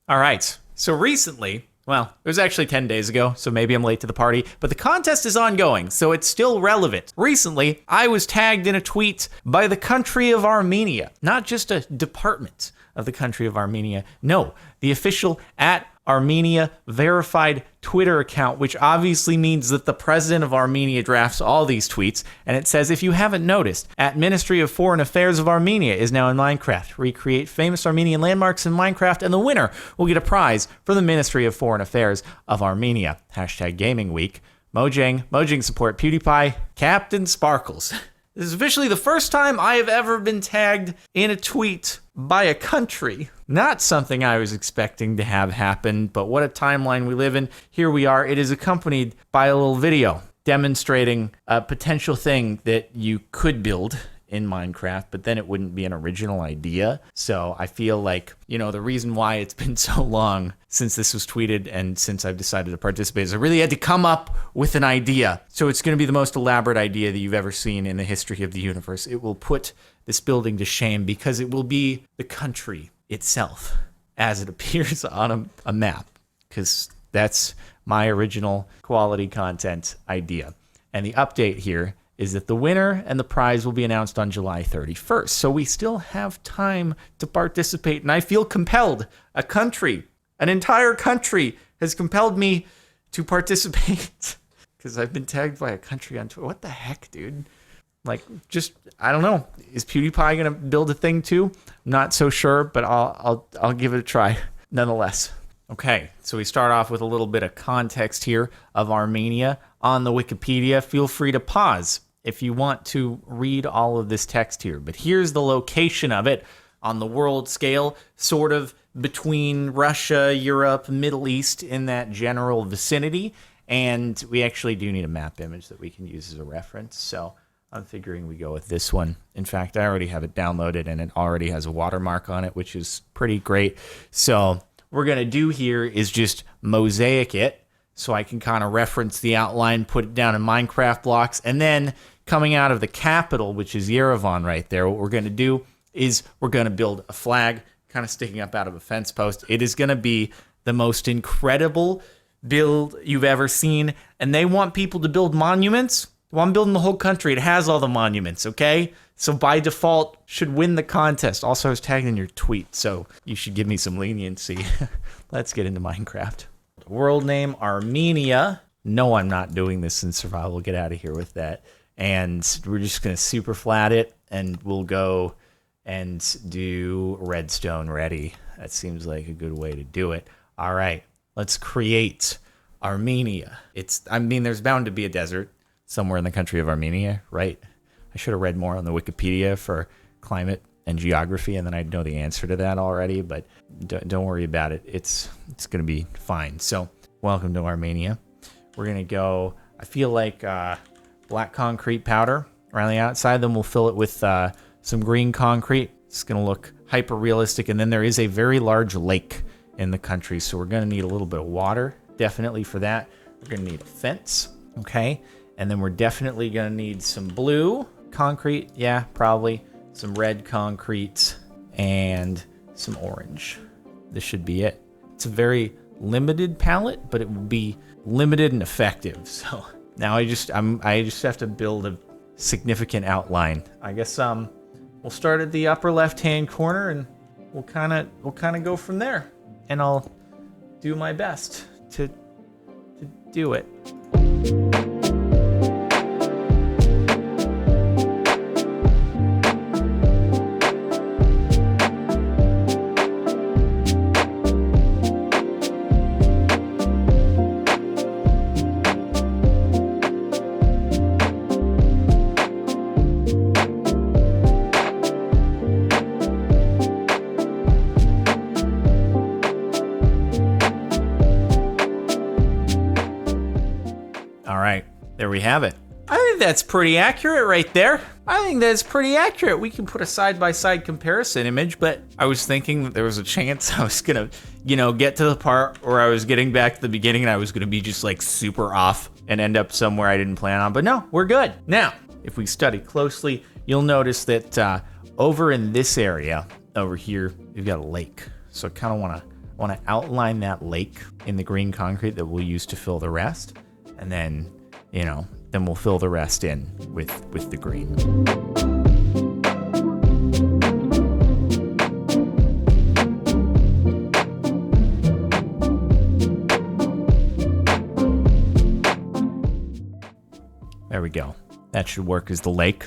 All right. So recently, well, it was actually 10 days ago, so maybe I'm late to the party, but the contest is ongoing, so it's still relevant. Recently, I was tagged in a tweet by the country of Armenia, not just a department of the country of Armenia. No, the official @Armenia verified Twitter account, which obviously means that the president of Armenia drafts all these tweets. And it says, if you haven't noticed, Ministry of Foreign Affairs of Armenia is now in Minecraft. Recreate famous Armenian landmarks in Minecraft, and the winner will get a prize from the Ministry of Foreign Affairs of Armenia. #Gaming Week. Mojang support PewDiePie. CaptainSparklez. This is officially the first time I have ever been tagged in a tweet by a country. Not something I was expecting to have happen, but what a timeline we live in. Here we are. It is accompanied by a little video demonstrating a potential thing that you could build in Minecraft, but then it wouldn't be an original idea. So I feel like, the reason why it's been so long since this was tweeted and since I've decided to participate is I really had to come up with an idea. So it's going to be the most elaborate idea that you've ever seen in the history of the universe. It will put this building to shame because it will be the country itself as it appears on a map, because that's my original quality content idea. And the update here is that the winner and the prize will be announced on July 31st. So we still have time to participate, and I feel compelled. An entire country has compelled me to participate because I've been tagged by a country on Twitter. What the heck, dude? I don't know. Is PewDiePie gonna build a thing too? Not so sure, but I'll give it a try nonetheless. Okay, so we start off with a little bit of context here of Armenia on the Wikipedia. Feel free to pause if you want to read all of this text here. But here's the location of it on the world scale, sort of between Russia, Europe, Middle East, in that general vicinity. And we actually do need a map image that we can use as a reference. So I'm figuring we go with this one. In fact, I already have it downloaded and it already has a watermark on it, which is pretty great. So what we're going to do here is just mosaic it so I can kind of reference the outline, put it down in Minecraft blocks, and then coming out of the capital, which is Yerevan right there, what we're going to do is we're going to build a flag kind of sticking up out of a fence post. It is going to be the most incredible build you've ever seen, and they want people to build monuments. Well, I'm building the whole country. It has all the monuments, okay? So by default, should win the contest. Also, I was tagged in your tweet, so you should give me some leniency. Let's get into Minecraft. World name, Armenia. No, I'm not doing this in survival. Get out of here with that. And we're just going to super flat it, and we'll go and do redstone ready. That seems like a good way to do it. All right, let's create Armenia. There's bound to be a desert somewhere in the country of Armenia, right? I should have read more on the Wikipedia for climate and geography, and then I'd know the answer to that already, but don't worry about it. It's going to be fine. So welcome to Armenia. We're going to go, I feel like black concrete powder around the outside, then we'll fill it with some green concrete. It's going to look hyper realistic, and then there is a very large lake in the country, so we're going to need a little bit of water, definitely for that. We're going to need a fence, okay? And then we're definitely going to need some blue concrete. Yeah, probably. Some red concrete and some orange. This should be it. It's a very limited palette, but it will be limited and effective. So now I just have to build a significant outline. I guess we'll start at the upper left-hand corner and we'll kind of go from there. And I'll do my best to do it. There we have it. I think that's pretty accurate right there. We can put a side-by-side comparison image, but I was thinking that there was a chance I was gonna, get to the part where I was getting back to the beginning and I was gonna be just like super off and end up somewhere I didn't plan on, but no, we're good. Now, if we study closely, you'll notice that over in this area, over here, we've got a lake. So I kind of want to want to outline that lake in the green concrete that we'll use to fill the rest. And then, then we'll fill the rest in with the green. There we go. That should work as the lake.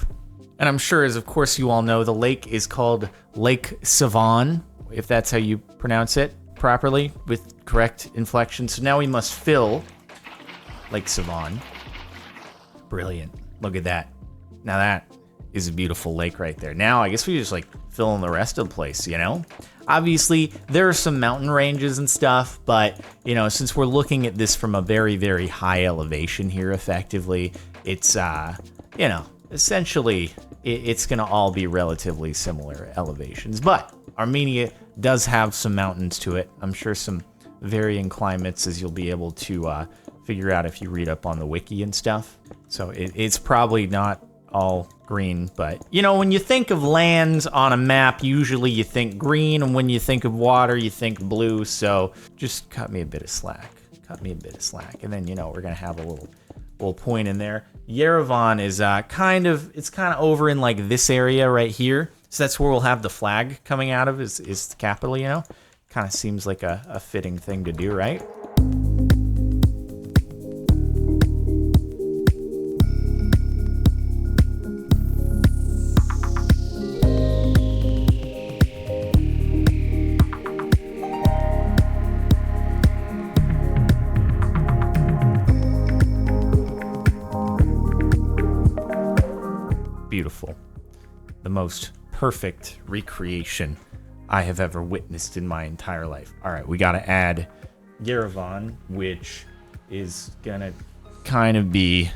And I'm sure, as of course you all know, the lake is called Lake Savon, if that's how you pronounce it properly, with correct inflection. So now we must fill Lake Savon. Brilliant. Look at that. Now that is a beautiful lake right there. Now I guess we just fill in the rest of the place, Obviously, there are some mountain ranges and stuff, but, since we're looking at this from a very, very high elevation here, effectively, it's, essentially, it's going to all be relatively similar elevations. But Armenia does have some mountains to it. I'm sure some varying climates, as you'll be able to figure out if you read up on the wiki and stuff. So it's probably not all green, but when you think of lands on a map, usually you think green, and when you think of water, you think blue. So just cut me a bit of slack. And then we're gonna have a little point in there. Yerevan is kind of over in this area right here. So that's where we'll have the flag coming out of is the capital. Kind of seems like a fitting thing to do, right? Beautiful. The most perfect recreation I have ever witnessed in my entire life. All right, we got to add Yerevan, which is gonna kind of be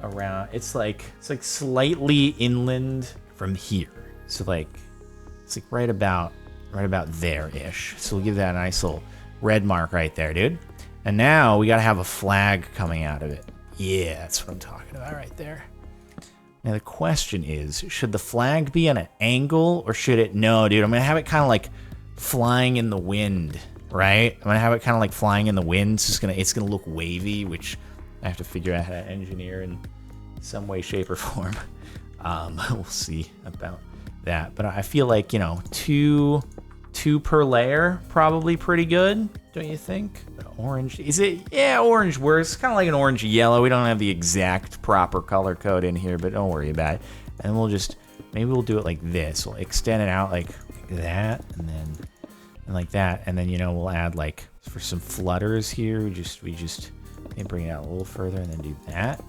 around. It's like slightly inland from here. So it's right about there-ish. So we'll give that a nice little red mark right there, dude. And now we got to have a flag coming out of it. Yeah, that's what I'm talking about right there. Now the question is, should the flag be on an angle or should it? No, dude, I'm going to have it kind of flying in the wind, right? I'm going to have it kind of flying in the wind. So it's going to look wavy, which I have to figure out how to engineer in some way, shape, or form. We'll see about that. But I feel like, two per layer, probably pretty good, don't you think? Orange, is it? Yeah, orange works. Kind of like an orange yellow. We don't have the exact proper color code in here, but don't worry about it. And maybe we'll do it like this. We'll extend it out like that, and like that, and then we'll add for some flutters here. We just maybe bring it out a little further, and then do that,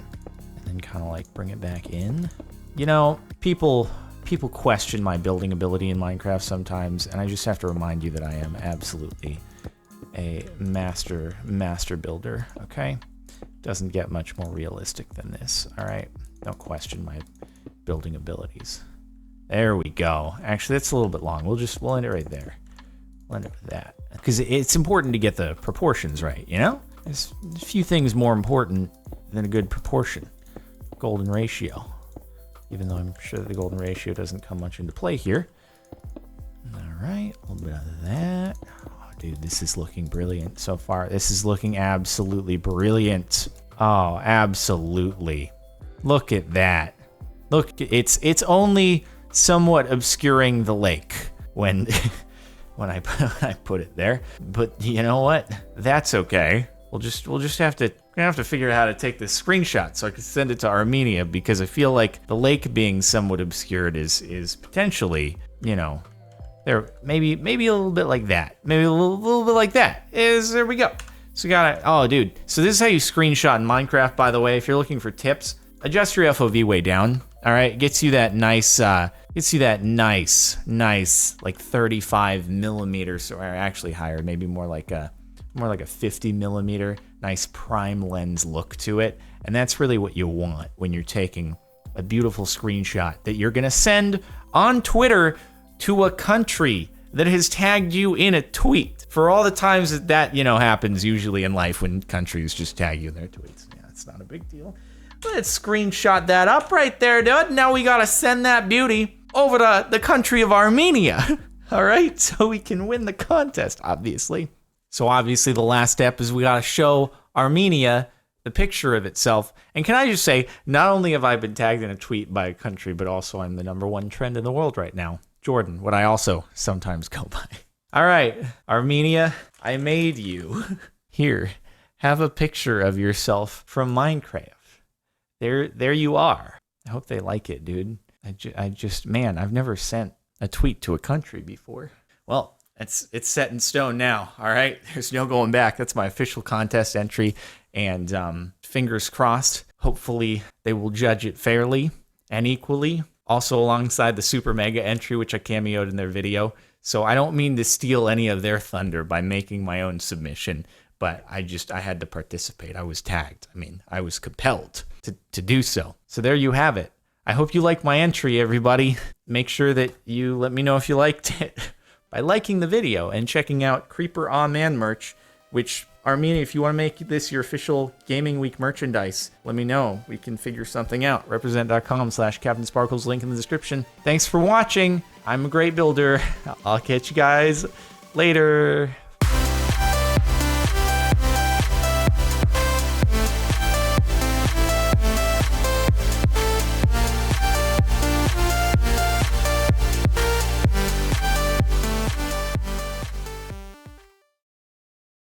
and then kind of bring it back in. People question my building ability in Minecraft sometimes, and I just have to remind you that I am absolutely a master builder, okay? Doesn't get much more realistic than this, all right? Don't question my building abilities. There we go. Actually, that's a little bit long. We'll end it right there. We'll end it with that. Because it's important to get the proportions right, There's a few things more important than a good proportion. Golden ratio. Even though I'm sure the golden ratio doesn't come much into play here. All right, a little bit of that. Dude, this is looking brilliant so far. This is looking absolutely brilliant. Oh, absolutely. Look at that. Look, it's only somewhat obscuring the lake when when I put it there. But you know what? That's okay. We'll just have to figure out how to take this screenshot so I can send it to Armenia, because I feel like the lake being somewhat obscured is potentially, there, maybe a little bit like that. Maybe a little bit like that. There we go. So we got it. Oh, dude. So this is how you screenshot in Minecraft, by the way. If you're looking for tips, adjust your FOV way down. All right. Gets you that nice, like 35 millimeters, or actually higher, maybe more like a 50 millimeter, nice prime lens look to it. And that's really what you want when you're taking a beautiful screenshot that you're going to send on Twitter to a country that has tagged you in a tweet. For all the times that happens usually in life when countries just tag you in their tweets. Yeah, it's not a big deal. Let's screenshot that up right there, dude. Now we got to send that beauty over to the country of Armenia. All right, so we can win the contest, obviously. So obviously the last step is we gotta show Armenia the picture of itself. And can I just say, not only have I been tagged in a tweet by a country, but also I'm the #1 trend in the world right now. Jordan, what I also sometimes go by. All right, Armenia, I made you. Here, have a picture of yourself from Minecraft. There you are. I hope they like it, dude. Man, I've never sent a tweet to a country before. Well, it's set in stone now, all right? There's no going back. That's my official contest entry, and fingers crossed, hopefully they will judge it fairly and equally. Also alongside the Super Mega entry, which I cameoed in their video. So I don't mean to steal any of their thunder by making my own submission, but I had to participate. I was tagged. I mean, I was compelled to do so. So there you have it. I hope you like my entry, everybody. Make sure that you let me know if you liked it by liking the video and checking out Creeper Aw Man merch, which, Armenia, if you want to make this your official Gaming Week merchandise, let me know. We can figure something out. Represent.com/CaptainSparklez, link in the description. Thanks for watching. I'm a great builder. I'll catch you guys later.